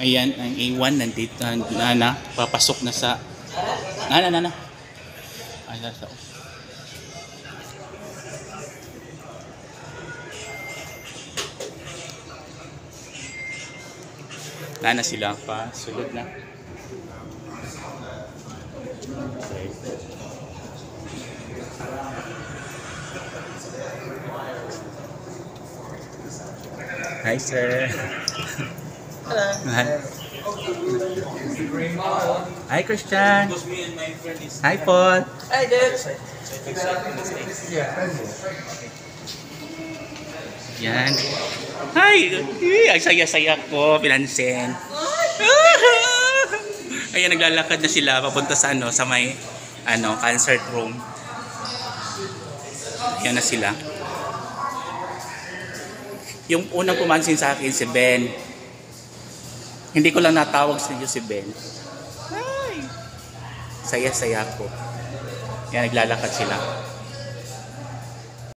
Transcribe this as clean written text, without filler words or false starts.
Ayan, ang A1 nandito na, papasok na sa na. Ay, nasa. Na sila pa, sulod na. Okay. Hi, sir. Hello. Hi, Christian. Hi, Paul. Hi, dude. Yan. Hi! Ang saya-saya ko, pinansin. Ayan, naglalakad na sila papunta sa sa may concert room. Ayan na sila. Yung unang pumansin sa akin si Ben. Hindi ko lang natawag sa iyo si Ben. Hi! Saya-saya ko. Ayan, naglalakad sila.